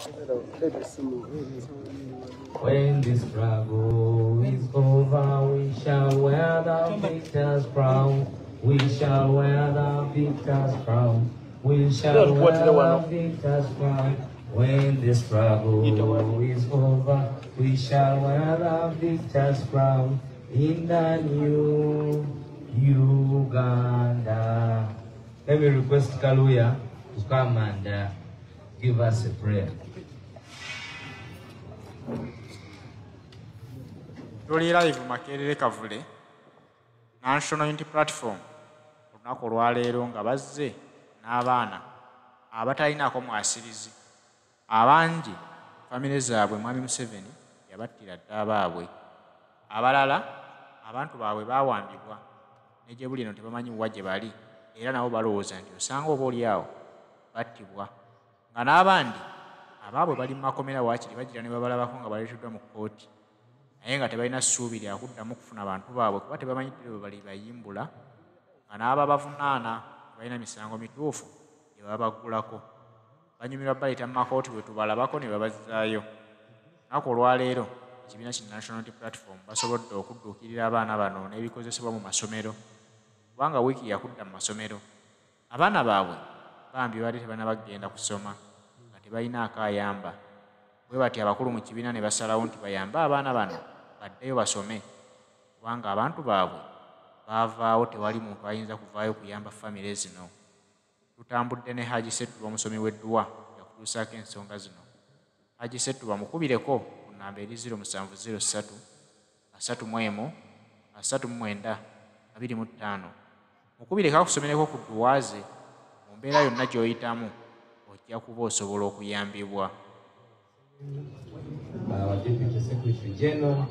When this struggle is over, we shall wear the victor's crown. We shall wear the victor's crown. We shall wear the victor's crown. When the struggle is over, we shall wear the victor's crown in the new Uganda. Let me request Kaluya to come and give us a prayer. Tuli live Makerere Kavule National Unity Platform olunaku olwaleero nga bazze n'abaana abatalinaako mwasirizi abangi famire zaabwe mwami Museveni yabattira dda baabwe abalala abantu baabwe baawambibwa ne gye buli eno tebamanyi wa gye bali era nabo balowooza nti osanga oba oli awo battibwa nga n'abandi abaabwe bali mu makomera waakiri bagira ne babalabako nga baleeteddwa mu kkooti naye nga tebalina ssuubi lya kuddamu kufuna abantu baabwe kuba tebamanyidde bwe bali bayimbula nga n'aba bavunaana balina misango mituufu gye baba baggulako banyumirwa baleeta mu makooti bwe tubalabako ne babazzaayo naku olwaleero ekibiina ki National Unity Platform basobodde okudduukirira abaana bano n'ebikozesebwa mu masomero kubanga wiiki yakudda mu masomero abaana baabwe bambi baali tebalina bagenda kusoma nga tebalinaako ayamba bwe bati abakulu mu kibiina ne basalawo nti bayambe abaana bano baddeyo basome kubanga abantu baabwe baavaawo tewali muntu ayinza kuvaayo kuyamba famire zino tutambudde ne Haji Settuba omusomi w'edduwa yakutuusaako ensonga zino Haji Settuba mukubireko ku nnamba eri 0703 31 39 25 mukubireko akusomereko ku dduwaaze mu mbeera yonna gy'oyitamu ojja kuba osobola okuyambibwa. Our Deputy Secretary General,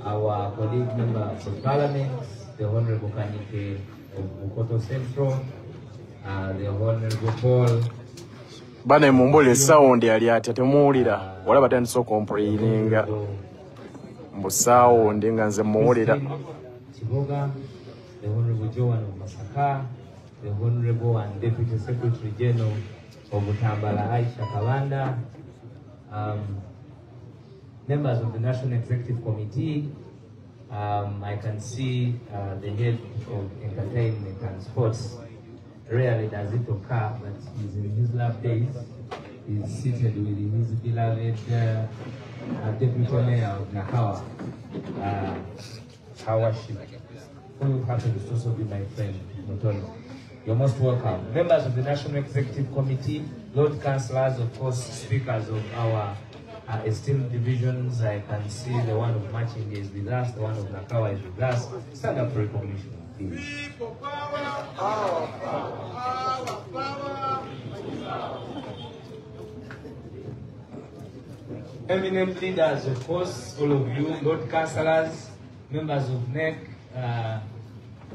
our colleague members of Parliament, the Honorable Kanike of Bukoto Central, the Honorable Paul. Bane mumbole sound yali ati temuwulira wala batandise okomplaininga mbu sound nga nze muwulira. Kiboga, the Honorable Joan of Masaka, the Honorable and Deputy Secretary General of Butambala Aisha Kabanda, members of the National Executive Committee. I can see the head of entertainment and sports. Rarely does it occur, but he's in his last days. He's seated with his beloved Deputy Mayor of Nakawa, Hawaship, who happens to also be my friend, Motono. You're most welcome. Members of the National Executive Committee, Lord Councillors, of course, speakers of our esteemed divisions. I can see the one of Machinga is with us, the one of Nakawa is with us. Stand up for recognition, please. Eminent leaders, of course, all of you, Lord Councillors, members of NEC,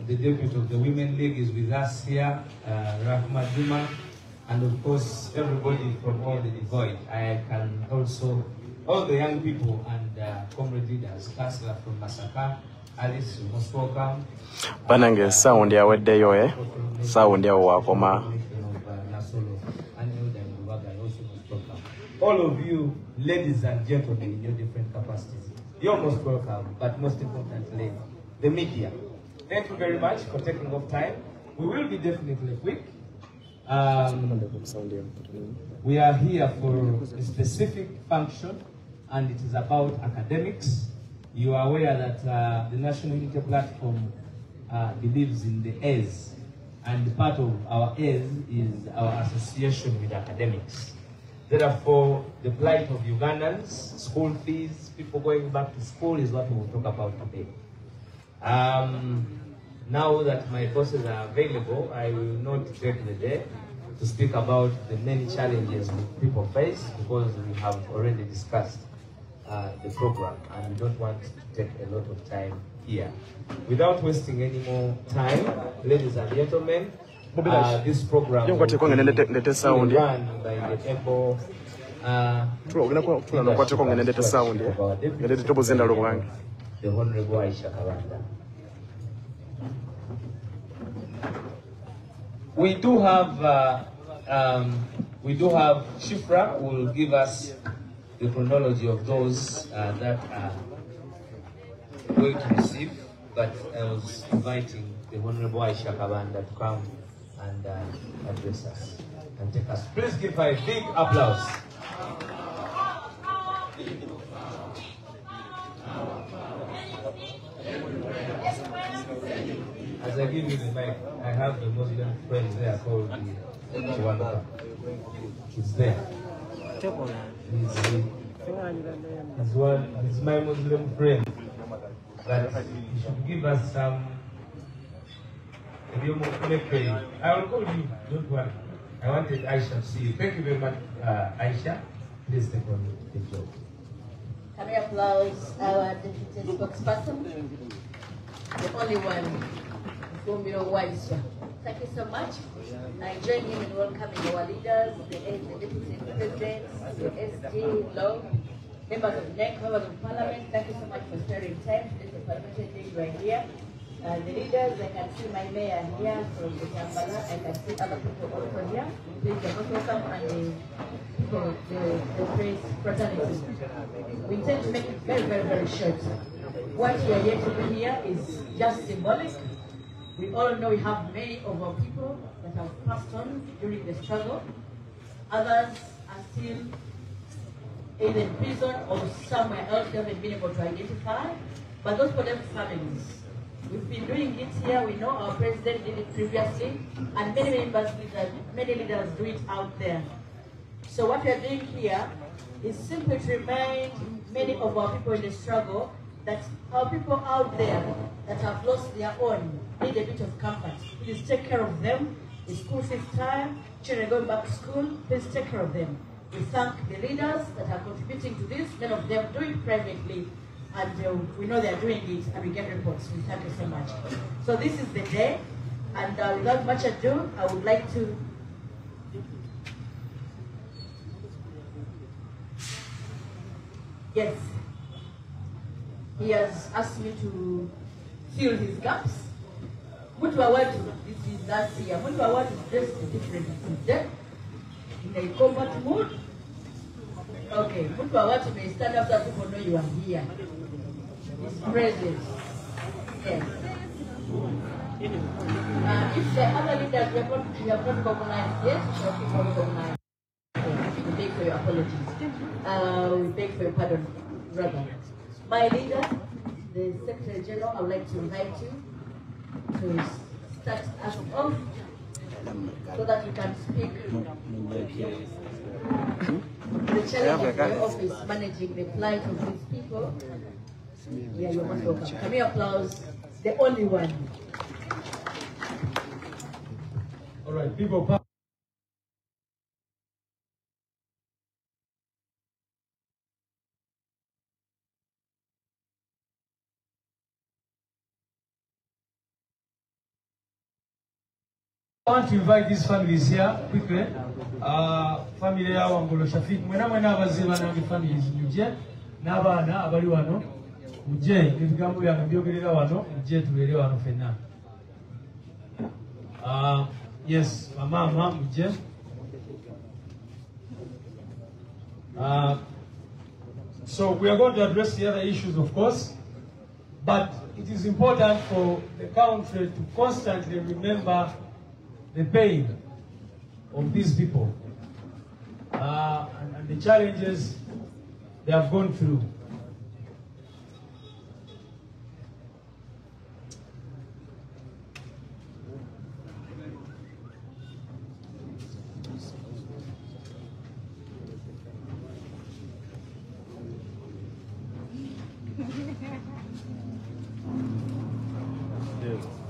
the deputy of the Women League is with us here, Rahma Juma, and of course everybody from all the divide. I can also, all the young people and comrade leaders, Councillor from Masaka, Alice, you most welcome. Banange sound yaweddeyo sound yawo wakoma. All of you, ladies and gentlemen, in your different capacities, you're most welcome, but most importantly, the media. Thank you very much for taking off time. We will be definitely quick. We are here for a specific function, and it is about academics. You are aware that the National Unity Platform believes in the A's, and part of our A's is our association with academics. Therefore, the plight of Ugandans, school fees, people going back to school is what we will talk about today. Now that my bosses are available, I will not take the day to speak about the many challenges people face, because we have already discussed the program and we don't want to take a lot of time here. Without wasting any more time, ladies and gentlemen, this program will be run by the able the Honorable Aisha Kabanda. We do have We do have Shifra who will give us the chronology of those that are going to receive, but I was inviting the Honorable Aisha Kabanda to come and address us and take us. Please give her a big applause. As I give you the mic, I have the Muslim friend there called the Chiwanda. He's there. He's my Muslim friend. But he should give us some. I will call you, don't worry. I wanted Aisha to see you. Thank you very much, Aisha. Please take on the job. Can we applaud our deputy spokesperson? The only one, Kumasomero Nebisale. Thank you so much. I join him in welcoming our leaders, the deputy presidents, the SG, law, members of NEC, members of parliament. Thank you so much for sparing time. This is a parliamentary day right here. The leaders, I can see my mayor here from the Kampala. I can see other people also here. Please, you're most welcome, and the press fraternity. We intend to make it very, very, very short. What we are here to do here is just symbolic. We all know we have many of our people that have passed on during the struggle. Others are still either in prison or somewhere else we haven't been able to identify. But those for them families. We've been doing it here. We know our president did it previously, and many leaders do it out there. So what we are doing here is simply to remind many of our people in the struggle that our people out there that have lost their own need a bit of comfort. Please take care of them. It's school fees time, children going back to school, please take care of them. We thank the leaders that are contributing to this, many of them do it privately, and we know they're doing it, and we get reports. We thank you so much. So this is the day, and without much ado, I would like to yes, he has asked me to fill his gaps. Mutu Bawadde, this is last year. Mutu Bawadde is dressed differently today, in a combat mood. Okay, Mutu Bawadde may stand up so people know you are here. His presence. Yes. If the other leaders we have not recognized yet, we shall keep on recognizing. We beg for your apologies. We beg for your pardon, brother. My leader, the Secretary General, I would like to invite you to start us off so that you can speak. The challenge of your office managing the plight of these people. Yeah, you're most welcome. Can we applause the only one? All right, people. I want to invite these families here quickly. Family ya Wangolo Shafik. Mwena abaziba na families muje n'abaana abali wano muje ebigambo byange byogerera wano muje tubeere wano fenna. Yes, mama muje. So we are going to address the other issues, of course, but it is important for the country to constantly remember the pain of these people and the challenges they have gone through.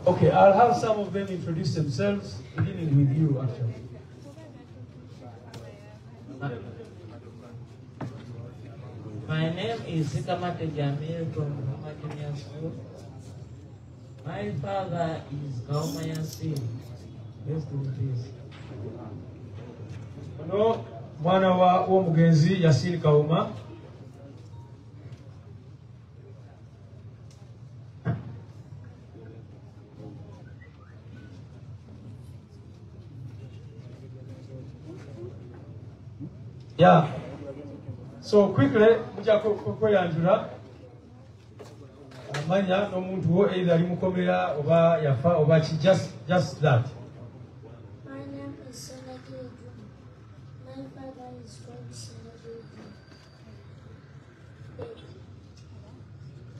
Okay, I'll have some of them introduce themselves, beginning with you, actually. My name is Sikamate Jamil from Junior School. My father is Kauma Yasin. Rest in peace. No, mwana wa Mugenzi Yasin Kauma. Yeah. So quickly, mujja kweyanjula amanya n'omuntu wo either ali mukomera oba yafa oba ki, just that. My name is Senagiri. My father is called Senagiri.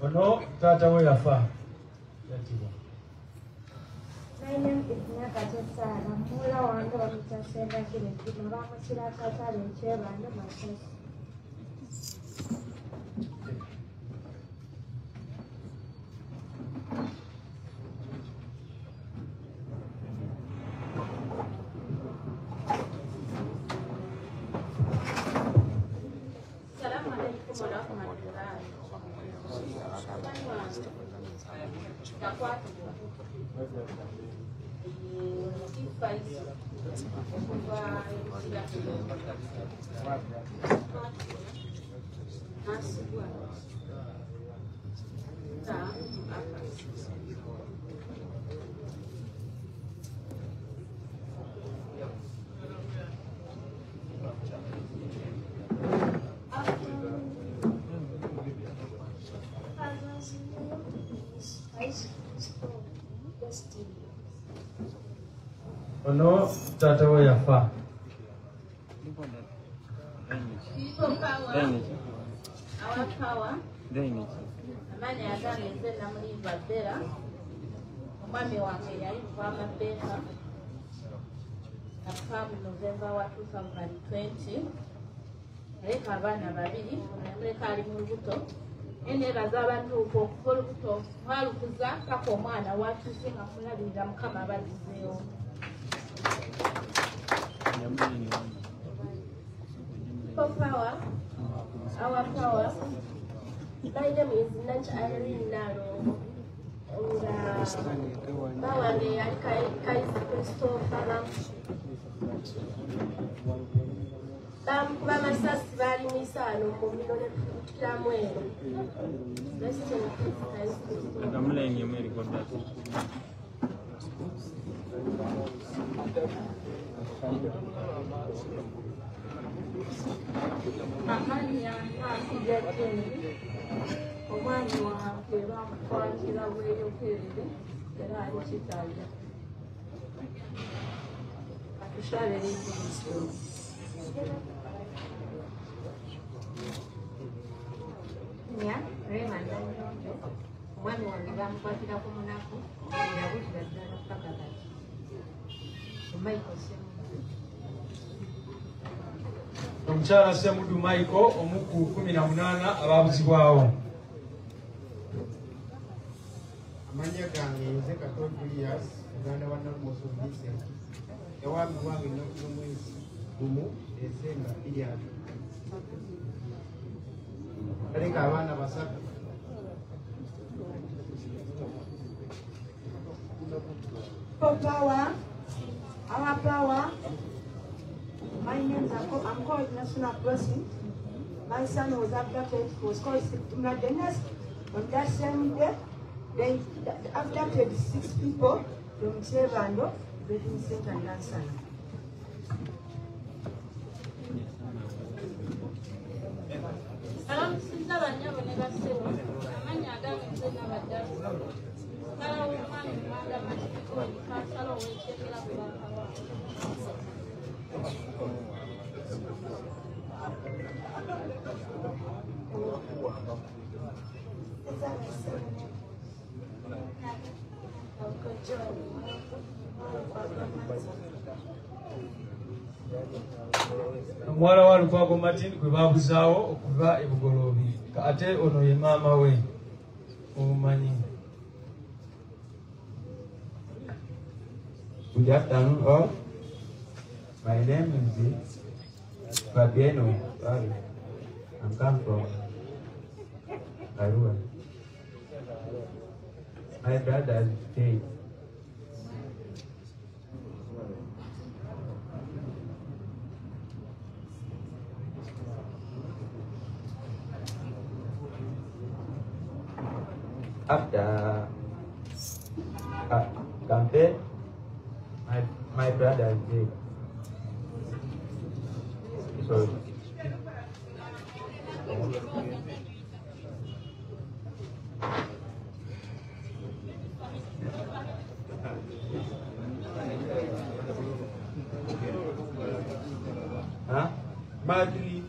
Ono taata we yafa. Yatibwa. My name is Nakatesana. Mula wange bamuyita Senagiri. Bamusira akatale ekyebanja Masasi. Ono taata we yafa. People power. Our power. Amanya yagambye nze namulimba Bella. Omwami wange yali kuva Mabeka. Nafa mu November wa 2020. Aleka abaana babiri, omuleka ali mu lubuto. Nebaza abantu okuva olubuto mwalukuza paka omwana watuuse nga mulabirira Mukama abazizeewo. For power, our power. My name is Nanch Irene Naro. Bawange yali Kaisi Christopher. Bamukuba amasasi baali misaano mu mumiro ne tutukiramu eno. Rest in peace, Kaisi Christopher. Amanya ntakijjajjeni omwami wange bamukwatira bweyogerere era ali kitaaja atushabire Kristo. Omwami wange bamukwatira ku munaku yabulira ddala paka kati Michael Omukyala Semudu Michael omu ku 18 abaabuzibwawo. Amanya gange nze Kato Julius, Uganda wa Namuso Vincent. Ewami wange n'okuva mwezi gumu Desemba 2. Aleka abaana basatu. For power, our power. My name is I'm called National Blessing. My son was abducted. He was called September Dennis. On that same day, they abducted 6 people from Chevando, between St. and Lansana. Omwala wa Lukwago Martin gwe baabuzaawo okuva e Bugoloobi. Ate ono ye maama we omumanyi. Good afternoon all. My name is Fabiano. Sorry. I'm come from Arua. My brother is dead. After campaign, my brother is dead. Sorry. Madly,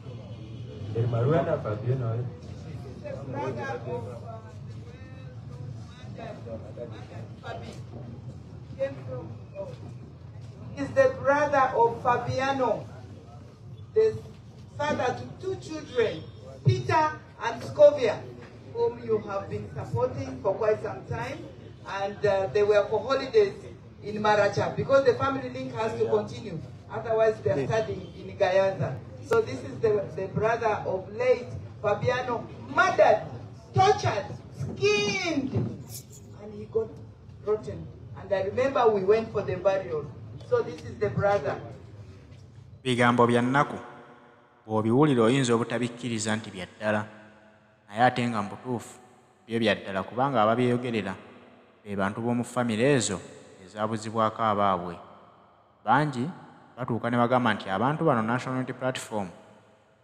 El Maruana Fabiano. Is the brother of Fabiano, the father to 2 children, Peter and Scovia, whom you have been supporting for quite some time, and they were for holidays in Maracha because the family link has to continue. Otherwise, they are studying in Gayaza. So this is the brother of late Fabiano, murdered, tortured, skinned, and he got rotten. And I remember we went for the burial. So this is the brother. Bigambo bya nnaku bw'obiwulira oyinza obutabikkiriza nti bya ddala naye ate nga mbutuufu byo bya ddala kubanga ababyeyogerera be bantu b'omu famire ezo ezaabuzibwako abaabwe. Bangi batuuka ne bagamba nti abantu bano National Unity Platform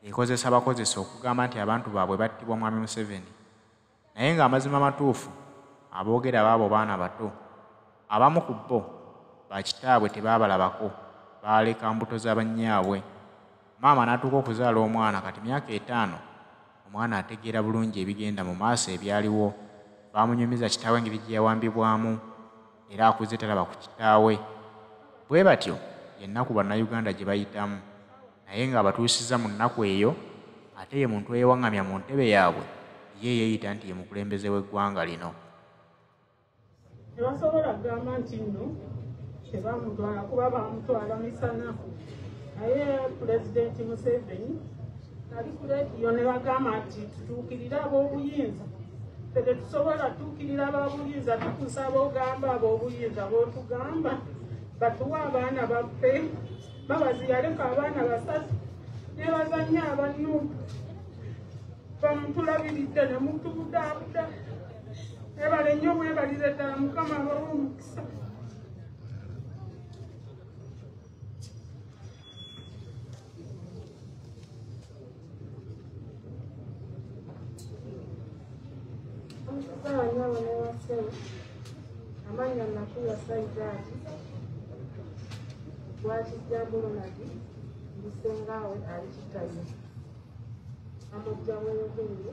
ekozesa abakozesa okugamba nti abantu baabwe battibwa Mwami Museveni, naye ng'amazima matuufu aboogera baabo baana bato. Abamu ku bo bakitaabwe tebaabalabako, baaleka mbuto za bannyaabwe. Maama n'atuuka okuzaala omwana kati myaka 5, omwana ategeera bulungi ebigenda mu maaso ebyaliwo. Baamunyumiza kitaawe engeri gye yawambibwamu era akuze talaba ku kitaawe. Bwe batyo yennaku bannayuganda gye bayitamu, naye ng'abatuusiza mu nnaku eyo ate ye muntu eyewaŋŋamya mu ntebe yaabwe ye yeeyita nti ye mukulembeze w'eggwanga lino. Tebasobola kugamba nti nno tebamutwala kuba bamutwala misana, naye Pulezidenti Museveni ali ku leediyo ne bagamba nti tutuukirire ab'obuyinza. Tetusobola tutuukirira ab'obuyinza, tukusaba ogamba ab'obuyinza b'otugamba batuwe abaana baffe babaziyaleko abaana basatu ne bazannya abannuutu bamutulabiridde ne mutubudaabuda. Ebale nnyo mwebalire ddala, Mukama abawe omukisa. Abanyabo ne basebo amannya Nakula Saidaati Bwakijjambulo Nagi Bisengaawe ali Kitayo amujja mweyogerere